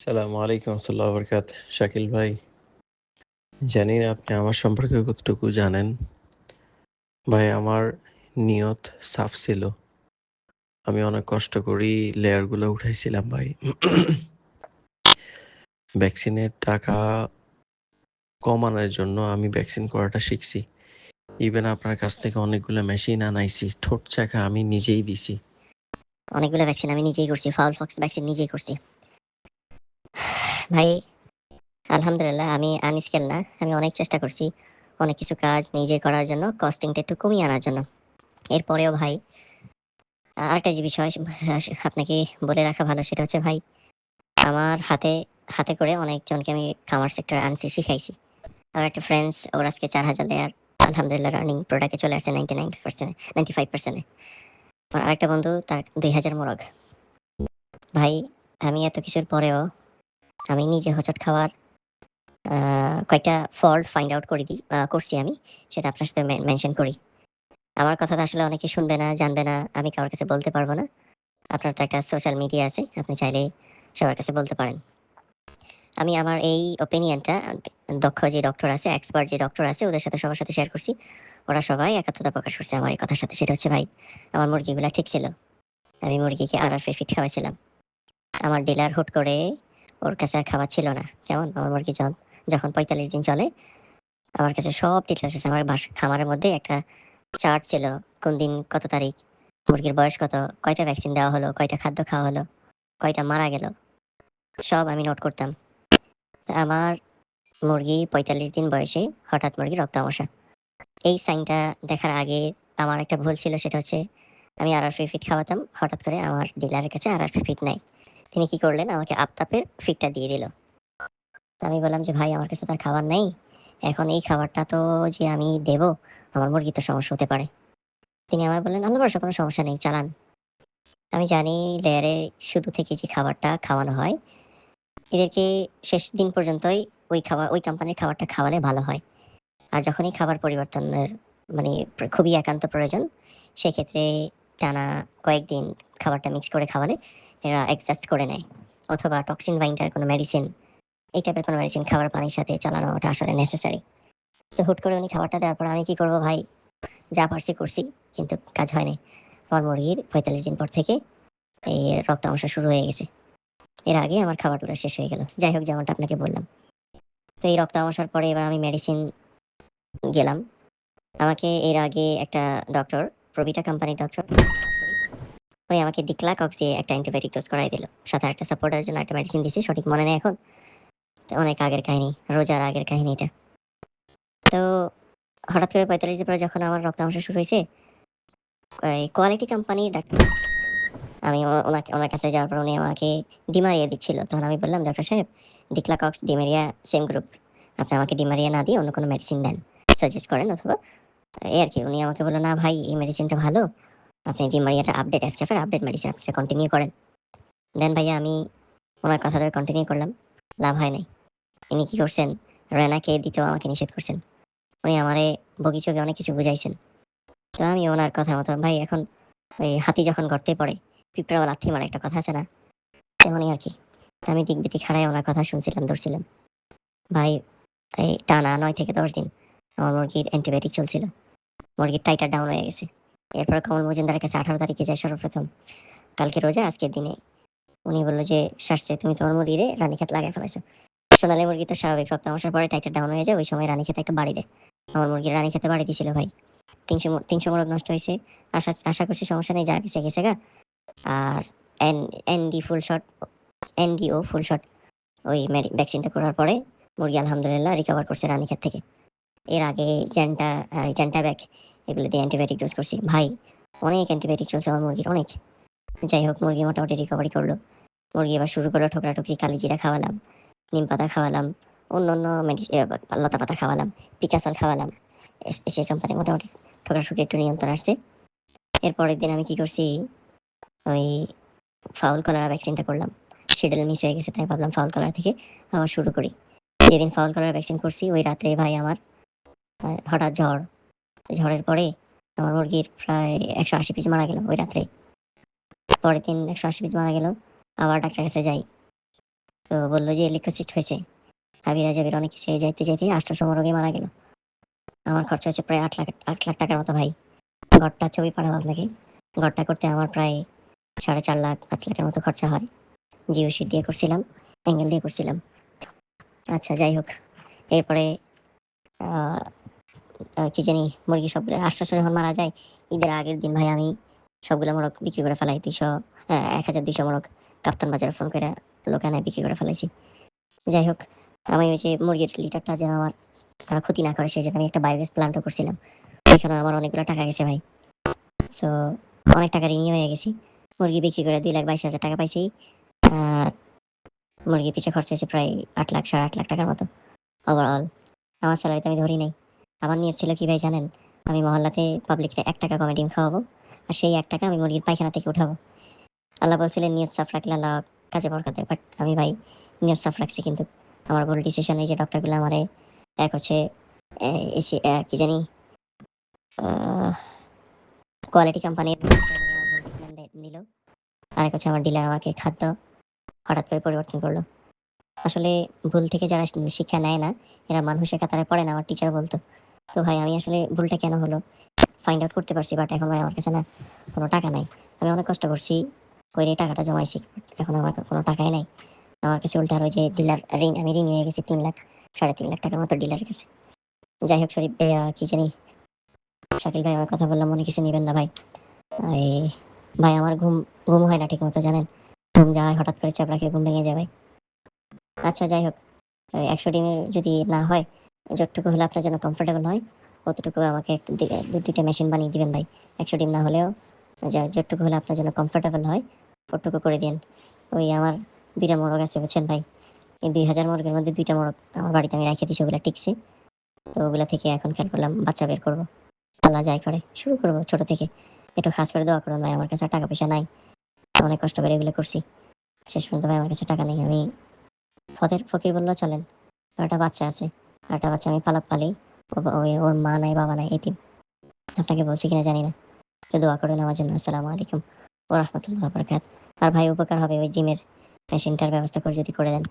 আসসালামু আলাইকুম রহমতুল্লাহ বরকাত। শাকিল ভাই, জানি না আপনি আমার সম্পর্কে কতটুকু জানেন। ভাই, আমার নিয়ত সাফ ছিল। আমি অনেক কষ্ট করেই লেয়ারগুলো উঠাইছিলাম ভাই। ভ্যাকসিনের টাকা কমানোর জন্য আমি ভ্যাকসিন করাটা শিখছি। ইভেন আপনার কাছ থেকে অনেকগুলো মেশিন আনাইছি, ঠোঁট চাকা আমি নিজেই দিছি। অনেকগুলো ভ্যাকসিন আমি নিজেই করছি, ফাউল পক্স ভ্যাকসিন নিজেই করছি ভাই। আলহামদুলিল্লাহ, আমি আনস্কেল না, আমি অনেক চেষ্টা করছি অনেক কিছু কাজ নিজে করার জন্য, কস্টিংটা একটু কমিয়ে আনার জন্য। এরপরেও ভাই, আরেকটা যে বিষয় আপনাকে বলে রাখা ভালো, সেটা হচ্ছে ভাই, আমার হাতে হাতে করে অনেকজনকে আমি খামার সেক্টরে আনছি, শিখাইছি। আমার একটা ফ্রেন্ডস, ওর আজকে 4,000 লেয়ার আলহামদুলিল্লাহ রানিং প্রোডাক্টে চলে আসছে 99%, 95%। আমার আরেকটা বন্ধু, তার 2,000 মোরগ। ভাই, আমি এত কিছুর পরেও আমি নিজে হোঁচট খাওয়ার কয়েকটা ফল্ট ফাইন্ড আউট করছি আমি, সেটা আপনার সাথে মেনশন করি। আমার কথা তো আসলে অনেকে শুনবে না, জানবে না, আমি কারোর কাছে বলতে পারবো না। আপনার তো একটা সোশ্যাল মিডিয়া আছে, আপনি চাইলে সবার কাছে বলতে পারেন। আমি আমার এই ওপিনিয়নটা দক্ষ যে ডক্টর আছে, এক্সপার্ট যে ডক্টর আছে, ওদের সাথে সবার সাথে শেয়ার করছি। ওরা সবাই একাত্মতা প্রকাশ করছে আমার এই কথার সাথে। সেটা হচ্ছে ভাই, আমার মুরগিগুলা ঠিক ছিল। আমি মুরগিকে আরআরএফ ফিট খাওয়াইছিলাম। আমার ডিলার হুট করে ওর কাছে আর খাবার ছিল না। কেমন, আমার মুরগি যখন 45 দিন চলে, আমার কাছে সব ডিটেলস আছে। আমার খামারের মধ্যে একটা চার্ট ছিল, কোন দিন কত তারিখ, মুরগির বয়স কত, কয়টা ভ্যাকসিন দেওয়া হলো, কয়টা খাদ্য খাওয়া হলো, কয়টা মারা গেল, সব আমি নোট করতাম। তা আমার মুরগি 45 দিন বয়সে হঠাৎ মুরগির রক্ত আমসা। এই সাইনটা দেখার আগে আমার একটা ভুল ছিল, সেটা হচ্ছে আমি আরআরপি ফিট খাওয়াতাম, হঠাৎ করে আমার ডিলারের কাছে আরআরপি ফিট নাই। তিনি কি করলেন, আমাকে আপতাপের ফিটটা দিয়ে দিল। তো আমি বললাম যে ভাই, আমার কাছে তার খাবার নেই, এখন এই খাবারটা তো যে আমি দেব, আমার মুরগি তো সমস্যা হতে পারে। তিনি আমায় বললেন, আল্লাহ ভরসা, কোনো সমস্যা নেই, চালান। আমি জানি লেয়ারে শুরু থেকে যে খাবারটা খাওয়ানো হয়, এদেরকে শেষ দিন পর্যন্তই ওই কোম্পানির খাবারটা খাওয়ালে ভালো হয়। আর যখনই খাবার পরিবর্তনের মানে খুবই একান্ত প্রয়োজন, সেক্ষেত্রে টানা কয়েকদিন খাবারটা মিক্স করে খাওয়ালে এরা অ্যাডজাস্ট করে নেয়। অথবা টক্সিন বাইন্ডার কোনো মেডিসিন, এই টাইপের কোনো মেডিসিন খাবার পানির সাথে চালানো, ওটা আসলে নেসেসারি। তো হুট করে উনি খাবারটা দেওয়ার পর আমি কি করবো ভাই, যা পারছি করছি, কিন্তু কাজ হয়নি। আমার মুরগির 45 দিন পর থেকে এই রক্ত অংশ শুরু হয়ে গেছে। এর আগে আমার খাবারগুলো শেষ হয়ে গেল। যাই হোক, যেমনটা আপনাকে বললাম। তো এই রক্ত অংশের পরে এবার আমি মেডিসিন গেলাম। আমাকে এর আগে একটা ডক্টর, প্রবিটা কোম্পানির ডক্টর, উনি আমাকে ডিক্লাকক্স দিয়ে একটা অ্যান্টিবায়োটিক ডোজ করাই দিল। সাথে একটা সাপোর্টার জন্য একটা মেডিসিন দিছি, সঠিক মনে নেই এখন। তো অনেক আগের কাহিনী, রোজার আগের কাহিনী এটা। তো হঠাৎ করে 45 দিন পরে যখন আমার রক্ত অংশ শুরু হয়েছে, কোয়ালিটি কোম্পানির ডাক্তার, আমি ওনার কাছে যাওয়ার পর উনি আমাকে ডিমারিয়া দিচ্ছিল। তখন আমি বললাম, ডক্টর সাহেব, ডিক্লাকক্স ডিমেরিয়া সেম গ্রুপ, আপনি আমাকে ডিমারিয়া না দিয়ে অন্য কোনো মেডিসিন দেন, সাজেস্ট করেন। অথবা এই আর কি। উনি আমাকে বললো, না ভাই, এই মেডিসিনটা ভালো, আপনি ডিমারিয়াটা আপডেট এসকেফের আপডেট মেডিসিন, আপনি কন্টিনিউ করেন। দেন ভাইয়া আমি ওনার কথা ধরে কন্টিনিউ করলাম, লাভ হয় নাই। ইনি কি করছেন, রেনাকে দিতেও আমাকে নিষেধ করছেন। উনি আমারে বগিচোকে অনেক কিছু বুঝাইছেন। তো আমি ওনার কথা মতো, ভাই এখন ওই হাতি যখন গর্তে পড়ে পিঁপড়া লাথি মারে, একটা কথা আছে না, তেমনই আর কি। আমি দিক বিদিক হারাই ওনার কথা শুনছিলাম, ধরছিলাম। ভাই, এই টানা 9 থেকে 10 দিন আমার মুরগির অ্যান্টিবায়োটিক চলছিল। মুরগির টাইটার ডাউন হয়ে গেছে। এরপরে কমল মজুমদারের কাছে 18 তারিখে যায় সর্বপ্রথম। কালকে রোজা, আজকের দিনে উনি বললো যে, সারছে, তুমি তোমার মুরগিরে রানীক্ষেত লাগাই ফেলাইছো। সোনালী মুরগি তো স্বাভাবিক, রক্ত আমসার পরে টাইটার ডাউন হয়ে যায়, ওই সময় রানীক্ষেতে একটা বাড়ি দেয়। আমার মুরগির রানীক্ষেতে বাড়ি দিয়েছিল ভাই। 300 মোরগ নষ্ট হয়েছে। আশা করছি সমস্যা নেই, যা গেছে গেছে গা। আর এন এনডি ফুল শট, এনডিও ফুল শট, ওই ভ্যাকসিনটা করার পরে মুরগি আলহামদুলিল্লাহ রিকভার করছে রানীক্ষেত থেকে। এর আগে জ্যান্টাব্যাক, এগুলো দিয়ে অ্যান্টিবায়োটিক ডোজ করছি ভাই। অনেক অ্যান্টিবায়োটিক চলছে আমার মুরগির, অনেক। যাই হোক, মুরগি মোটামুটি রিকভারি করলো। মুরগি এবার শুরু করলো ঠোকরাঠুকরি, কালিজিরা খাওয়ালাম, নিম পাতা খাওয়ালাম, অন্য অন্য লতা পাতা খাওয়ালাম, পিকাসল খাওয়ালাম। এসি কোম্পানি মোটামুটি ঠোকরাঠুকরি একটু নিয়ন্ত্রণ আসছে। এর পরের দিন আমি কি করছি, ওই ফাউল কলারা ভ্যাকসিনটা করলাম। শিডিউল মিস হয়ে গেছে, তাই ভাবলাম ফাউল কলার থেকে আবার শুরু করি। যেদিন ফাউল কলার ভ্যাকসিন করছি, ওই রাত্রে ভাই আমার হঠাৎ ঝড়। ঝড়ের পরে আমার মুরগির প্রায় 180 পিস মারা গেল ওই রাত্রে। পরের দিন 180 পিস মারা গেল। আবার ডাক্তার কাছে যাই, তো বললো যে লিকোসিস্ট হয়েছে, হাবিরা জাবির অনেক কিছু, যাইতে যাইতে 800 মোরগে মারা গেল। আমার খরচা হয়েছে প্রায় 8 লাখ টাকার মতো ভাই। ঘরটা ছবি পাঠাবো আপনাকে। ঘরটা করতে আমার প্রায় 4.5 লাখ 5 লাখের মতো খরচা হয়। জিও শিট দিয়ে করছিলাম, অ্যাঙ্গেল দিয়ে করছিলাম। আচ্ছা যাই হোক, এরপরে আহ, কি জানি মুরগি সবগুলো আশ্বাস যখন মারা যায়, ঈদের আগের দিন ভাই আমি সবগুলো মোরগ বিক্রি করে ফেলাই 1200 মোরগ কাপ্তান বাজারে ফোন করে লোকানে বিক্রি করে ফেলাইছি। যাই হোক, আমি ওই যে মুরগির লিটারটা যেন আমার তারা ক্ষতি না করে সেই জন্য আমি একটা বায়োগ্যাস প্ল্যান্টও করছিলাম। এখানে আমার অনেকগুলো টাকা গেছে ভাই। সো অনেক টাকা ঋণী হয়ে গেছি। মুরগি বিক্রি করে 2,22,000 টাকা পাইছি। আর মুরগির পিছে খরচ হয়েছে প্রায় 8 লাখ 8.5 লাখ টাকার মতো ওভারঅল। আমার স্যালারিতে আমি ধরি নাই। আমার নিয়ত ছিল কি ভাই জানেন, আমি মহল্লাতে পাবলিককে 1 টাকা কমে ডিম খাওয়াবো, আর সেই 1 টাকা আমি মুরগির পায়খানা থেকে উঠাবো। আল্লাহ বলছিলেন নিয়ত সাফ রাখলে আল্লাহ কাজে বরকত দেয়। বাট আমি ভাই নিয়ত সাফ রাখছি, কিন্তু আমার ভুল ডিসিশন। এই যে ডক্টরগুলো আমারে এক হচ্ছে এসি কি জানি কোয়ালিটি কোম্পানির দিল, আরেক হচ্ছে আমার ডিলার আমাকে খাদ্য হঠাৎ করে পরিবর্তন করলো। আসলে ভুল থেকে যারা শিক্ষা নেয় না, এরা মানুষের কাতারে পড়ে না, আমার টিচার বলতো। তো ভাই আমি আসলে ভুলটা কেন হলো ফাইন্ড আউট করতে পারছি, বাট এখন ভাই আমার কাছে না কোনো টাকা নাই। আমি অনেক কষ্ট করছি, করে টাকাটা জমাইছি, এখন আমার কোনো টাকাই নাই। আমার কাছে উল্টা ওই যে ডিলার ঋণ, আমি ঋণ হয়ে গেছি 3 লাখ 3.5 লাখ টাকার মতো ডিলারের কাছে। যাই হোক শরীফ কি জানি শাকিল ভাই আমার কথা বললাম মনে কিছু নিবেন না ভাই। এই ভাই আমার ঘুম ঘুম হয় না ঠিক মতো জানেন, ঘুম যায় হঠাৎ করে চাপ রাখে ঘুম ভেঙে যায় ভাই। আচ্ছা যাই হোক, 100 ডিমের যদি না হয়, যতটুকু হলে আপনার জন্য কমফোর্টেবল হয় অতটুকু আমাকে একটু 2-3টা মেশিন বানিয়ে দিবেন ভাই। 100 ডিম না হলেও যতটুকু হলে আপনার জন্য কমফোর্টেবল হয় ওটুকু করে দিন। ওই আমার 2টা মোরগ আছে বুঝছেন ভাই, এই 2,000 মোরগের মধ্যে 2টা মোরগ আমার বাড়িতে আমি রেখে দিয়েছি, ওগুলো টিকছে। তো ওগুলা থেকে এখন খেয়াল করলাম বাচ্চা বের করবো। আল্লাহ যাই করে শুরু করবো ছোট থেকে। একটু খাস করে দোয়া করুন ভাই, আমার কাছে টাকা পয়সা নাই, অনেক কষ্ট করে এগুলো করছি। শেষ পর্যন্ত ভাই আমার কাছে টাকা নেই। আমি ফকির বললেও চলেন। একটা বাচ্চা আছে, একটা বাচ্চা আমি পালক পালি, ওর মা নাই বাবা নাই, এতিম। আপনাকে বলছি কিনা জানি না, একটু দোয়া করবেন আমার জন্য। আসসালামু আলাইকুম ওয়া রাহমাতুল্লাহি ওয়া বারাকাতুহু। আর ভাই উপকার হবে ওই জিমের মেশিনটার ব্যবস্থা করে যদি করে দেন।